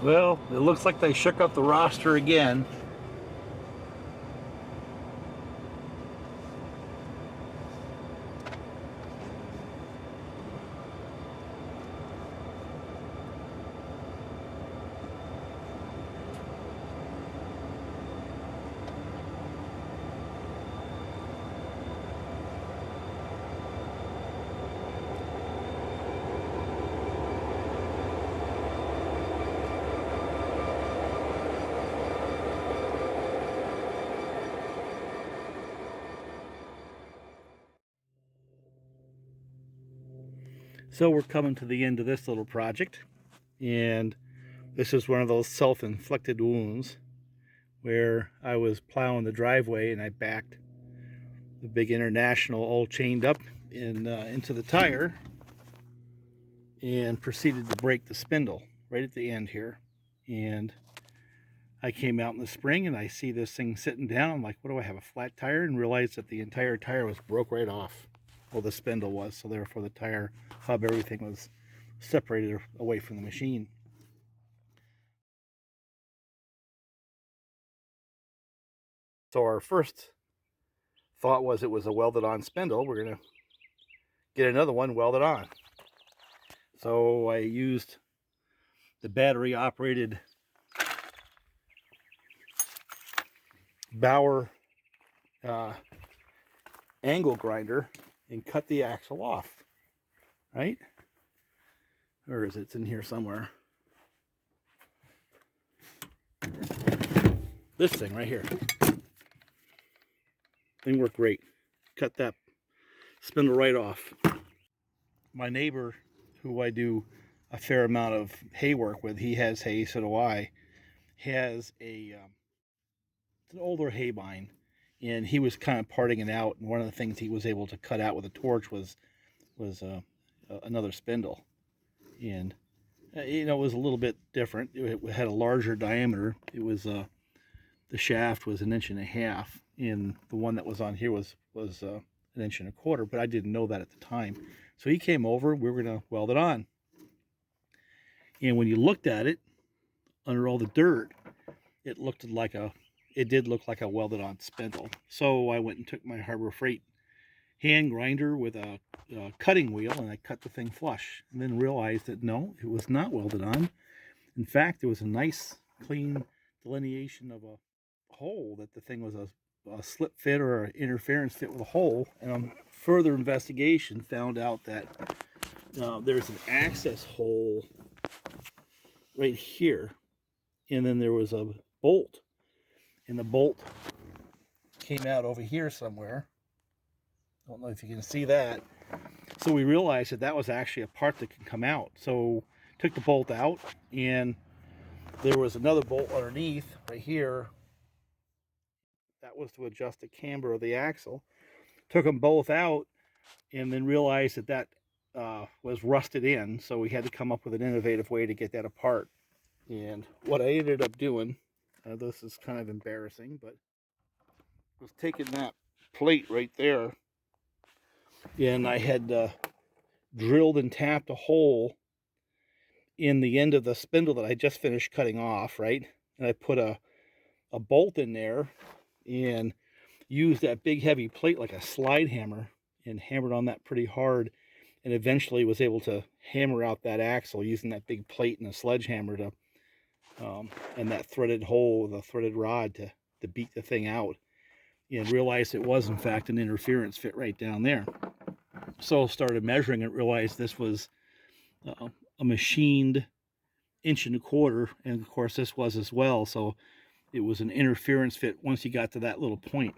Well, it looks like they shook up the roster again. So we're coming to the end of this little project, and this is one of those self-inflicted wounds where I was plowing the driveway and I backed the big International all chained up into the tire and proceeded to break the spindle right at the end here. And I came out in the spring and I see this thing sitting down. I'm like, what do I have, a flat tire? And realized that the entire tire was broke right off. Well, the spindle was, so therefore the tire hub, everything was separated away from the machine. So our first thought was it was a welded on spindle. We're gonna get another one welded on. So I used the battery operated Baler angle grinder and cut the axle off, right? Or is it? It's in here somewhere. This thing right here. Thing worked great. Cut that spindle right off. My neighbor, who I do a fair amount of hay work with, he has hay, so do I, has it's an older hay bine, and he was kind of parting it out, and one of the things he was able to cut out with a torch was another spindle. And it was a little bit different. It had a larger diameter. It was the shaft was 1.5 inches, and the one that was on here was 1.25 inches. But I didn't know that at the time. So he came over. We were gonna weld it on. And when you looked at it under all the dirt, it did look like a welded on spindle. So I went and took my Harbor Freight hand grinder with a cutting wheel, and I cut the thing flush, and then realized that no, it was not welded on. In fact, there was a nice clean delineation of a hole, that the thing was a slip fit or an interference fit with a hole. And on further investigation found out that there's an access hole right here, and then there was a bolt, and the bolt came out over here somewhere. I don't know if you can see that. So we realized that was actually a part that can come out. So took the bolt out, and there was another bolt underneath right here. That was to adjust the camber of the axle. Took them both out, and then realized that was rusted in. So we had to come up with an innovative way to get that apart. And what I ended up doing, this is kind of embarrassing, but was taking that plate right there, and I had drilled and tapped a hole in the end of the spindle that I just finished cutting off, right? And I put a bolt in there and used that big heavy plate like a slide hammer and hammered on that pretty hard, and eventually was able to hammer out that axle using that big plate and a sledgehammer to and that threaded hole with a threaded rod to beat the thing out, and realized it was in fact an interference fit right down there. So started measuring it, realized this was a machined 1.25 inches, and of course this was as well. So it was an interference fit once you got to that little point.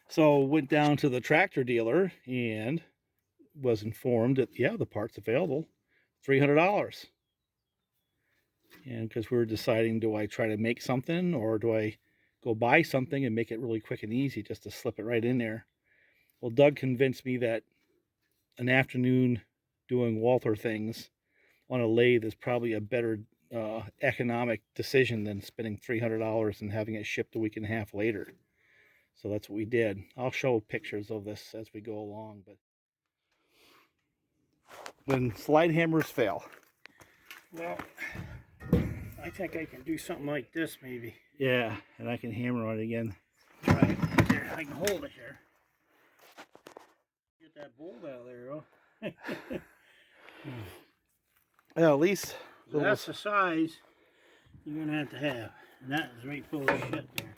So went down to the tractor dealer and was informed that yeah, the part's available, $300. And because we were deciding, do I try to make something or do I go buy something and make it really quick and easy just to slip it right in there? Well, Doug convinced me that an afternoon doing Walther things on a lathe is probably a better economic decision than spending $300 and having it shipped a week and a half later. So that's what we did. I'll show pictures of this as we go along. But when slide hammers fail, well, I I think I can do something like this maybe. Yeah, and I can hammer on it again. Try it. There, I can hold it here. Get that bolt out of there, oh. Yeah, at least So that's the size you're gonna have to have. And that is right full of shit there.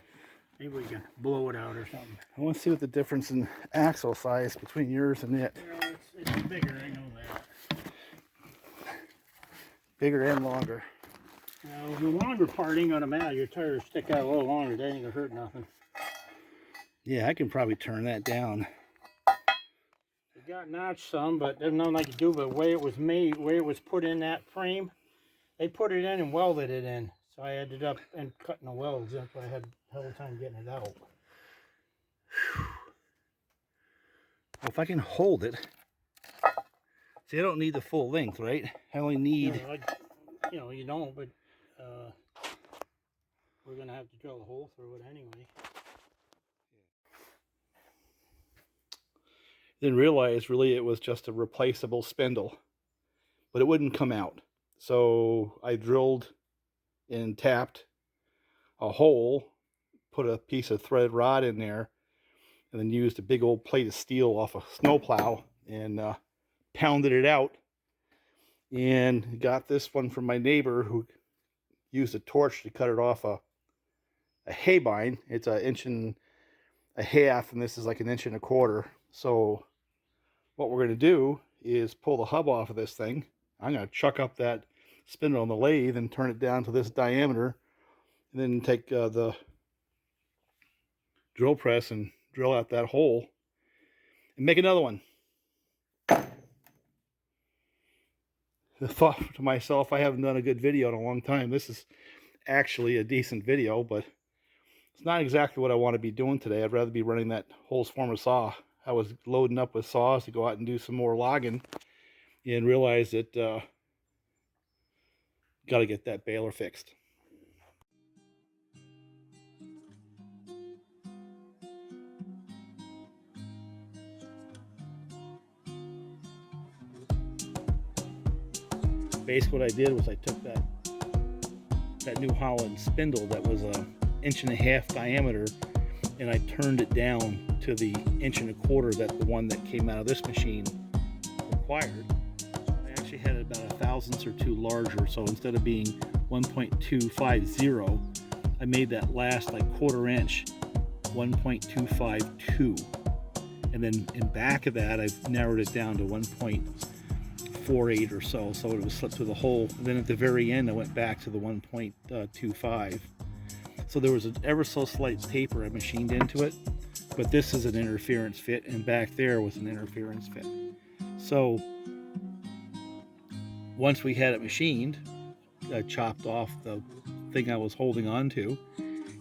Maybe we can blow it out or something. I want to see what the difference in axle size between yours and it. You know, it's bigger, I know that. Bigger and longer. Now, the longer part ain't gonna matter. Your tires stick out a little longer. That ain't gonna hurt nothing. Yeah, I can probably turn that down. It got notched some, but there's nothing I can do. But the way it was made, the way it was put in that frame, they put it in and welded it in. So I ended up and cutting the welds. That's why I had a hell of a time getting it out. Well, if I can hold it. See, I don't need the full length, right? I only need... You know, you don't, but we're going to have to drill a hole through it anyway. Didn't realize, really, it was just a replaceable spindle. But it wouldn't come out. So I drilled and tapped a hole, put a piece of thread rod in there, and then used a big old plate of steel off a snowplow and pounded it out. And got this one from my neighbor who used a torch to cut it off a hay bine. It's 1.5 inches, and this is like 1.25 inches. So what we're going to do is pull the hub off of this thing. I'm going to chuck up that spindle on the lathe and turn it down to this diameter, and then take the drill press and drill out that hole and make another one. The thought to myself, I haven't done a good video in a long time. This is actually a decent video, but it's not exactly what I want to be doing today. I'd rather be running that Holst former saw. I was loading up with saws to go out and do some more logging and realized that got to get that baler fixed. Basically what I did was I took that New Holland spindle that was 1.5 inches diameter, and I turned it down to the 1.25 inches that the one that came out of this machine required. I actually had it about 1/1000 or 2 larger, so instead of being 1.250, I made that last like 1/4 inch 1.252, and then in back of that I've narrowed it down to 1.48 or so it was slipped through the hole. And then at the very end I went back to the 1.25. So there was an ever so slight taper I machined into it, but this is an interference fit, and back there was an interference fit. So once we had it machined, I chopped off the thing I was holding on to,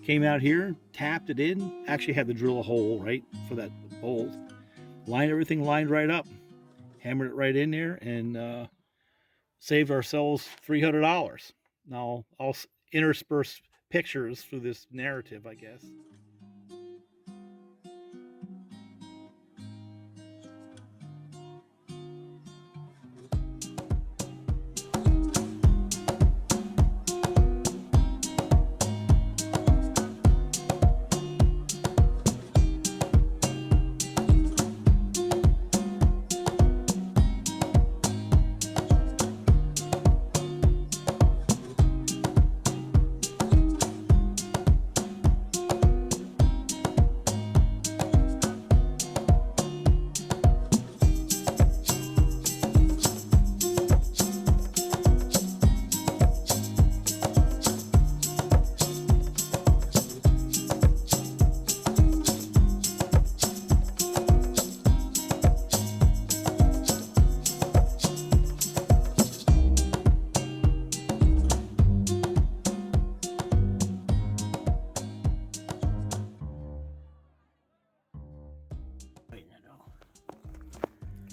came out here, tapped it in, actually had to drill a hole right for that bolt, everything lined right up, hammered it right in there, and saved ourselves $300. Now I'll intersperse pictures through this narrative, I guess.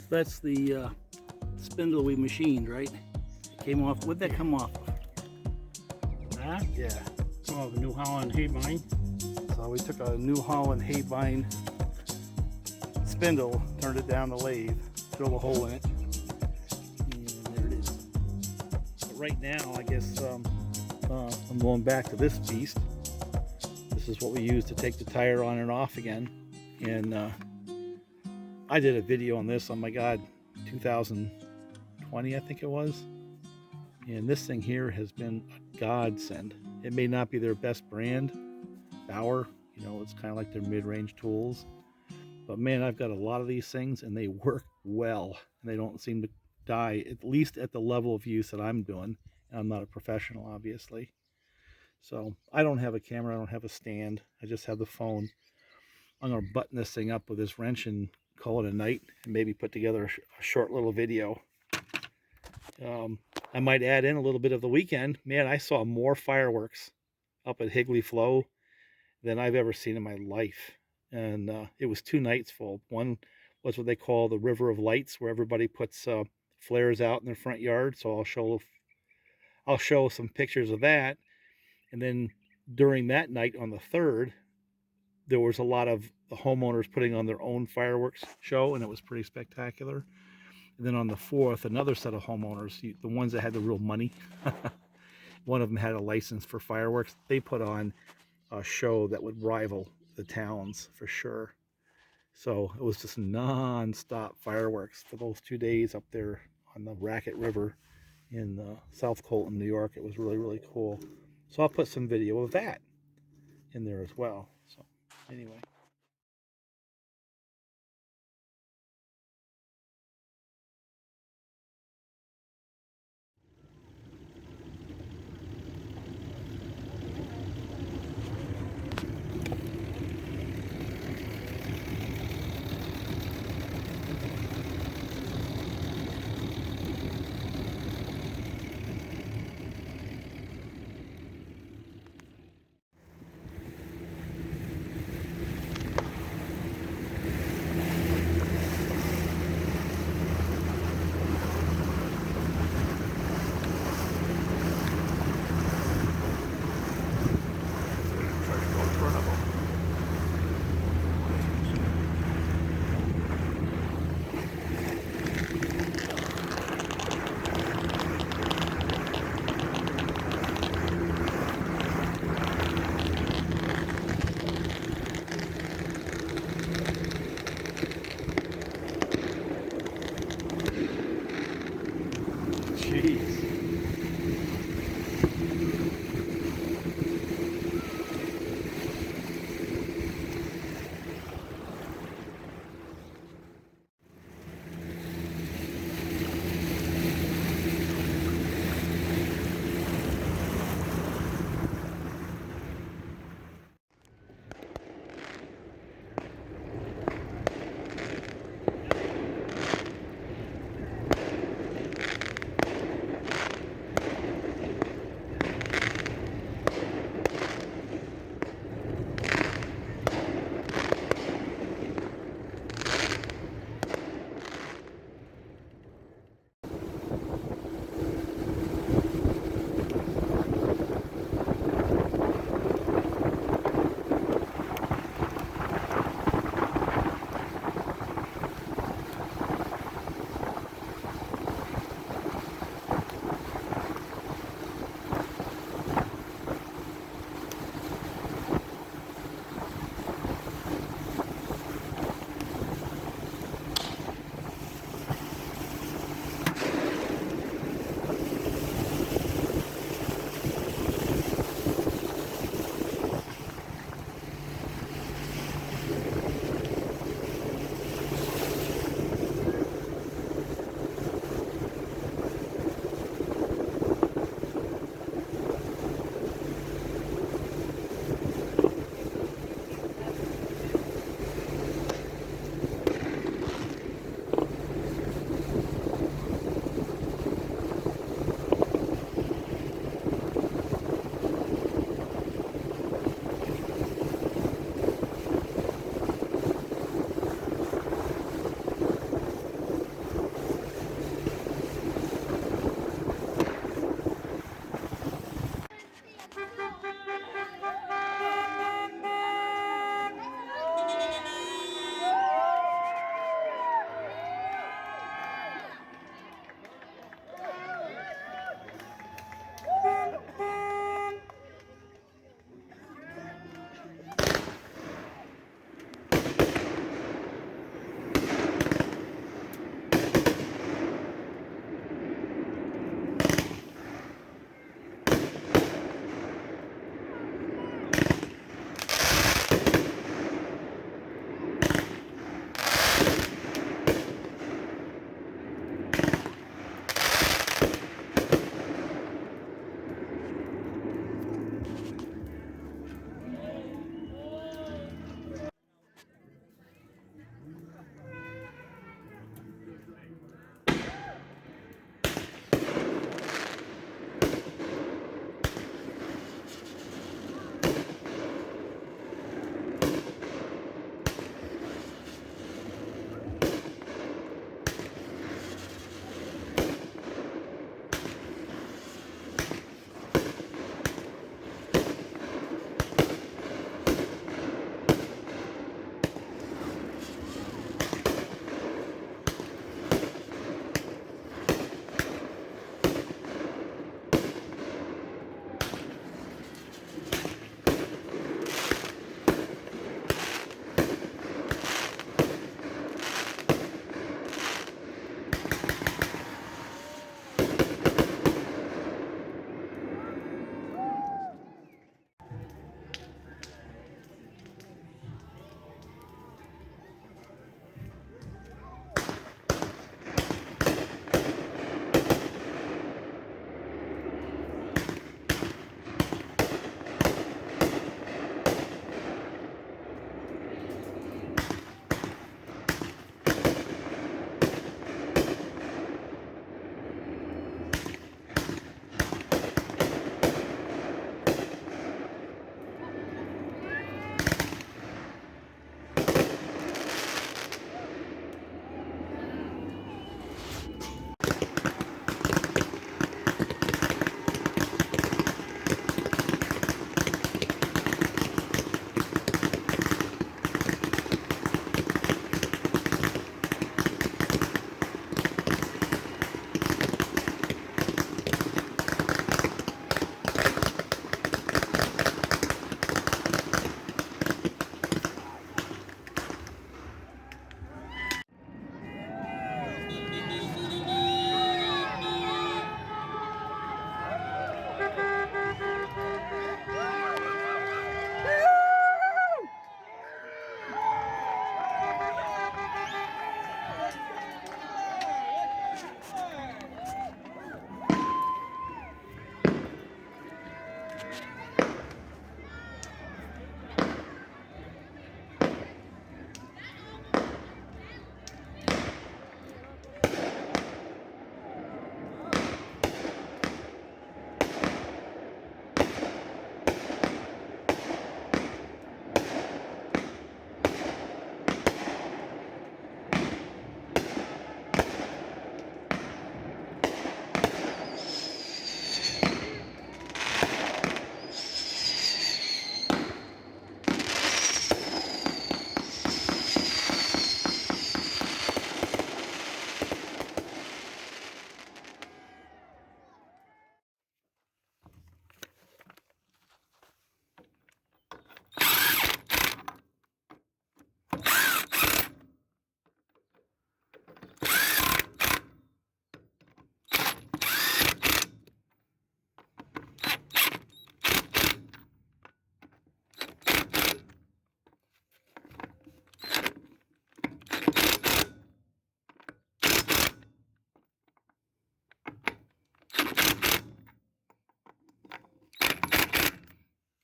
That's the spindle we machined, right? It came off. What'd that come off of? That? Yeah. Oh, the New Holland hay bine. So we took a New Holland hay bine spindle, turned it down the lathe, drilled a hole in it, and there it is. But right now, I guess I'm going back to this beast. This is what we use to take the tire on and off again. And I did a video on this, oh my God, 2020 I think it was. And this thing here has been a godsend. It may not be their best brand, Baler, you know, it's kind of like their mid-range tools. But man, I've got a lot of these things and they work well. And they don't seem to die, at least at the level of use that I'm doing. And I'm not a professional, obviously. So I don't have a camera, I don't have a stand. I just have the phone. I'm going to button this thing up with this wrench and call it a night and maybe put together a short little video. I might add in a little bit of the weekend. Man, I saw more fireworks up at Higley Flow than I've ever seen in my life. And it was 2 nights full. One was what they call the River of Lights, where everybody puts flares out in their front yard. So I'll show some pictures of that. And then during that night on the 3rd, there was a lot of the homeowners putting on their own fireworks show, and it was pretty spectacular. And then on the 4th, another set of homeowners, the ones that had the real money, one of them had a license for fireworks. They put on a show that would rival the towns for sure. So it was just non-stop fireworks for those 2 days up there on the Raquette River in South Colton, New York. It was really, really cool. So I'll put some video of that in there as well. So anyway.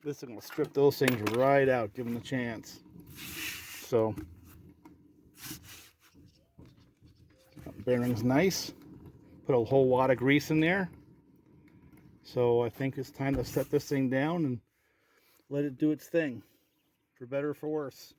This is going to strip those things right out, give them a chance. So, bearing's nice. Put a whole lot of grease in there. So I think it's time to set this thing down and let it do its thing, for better or for worse.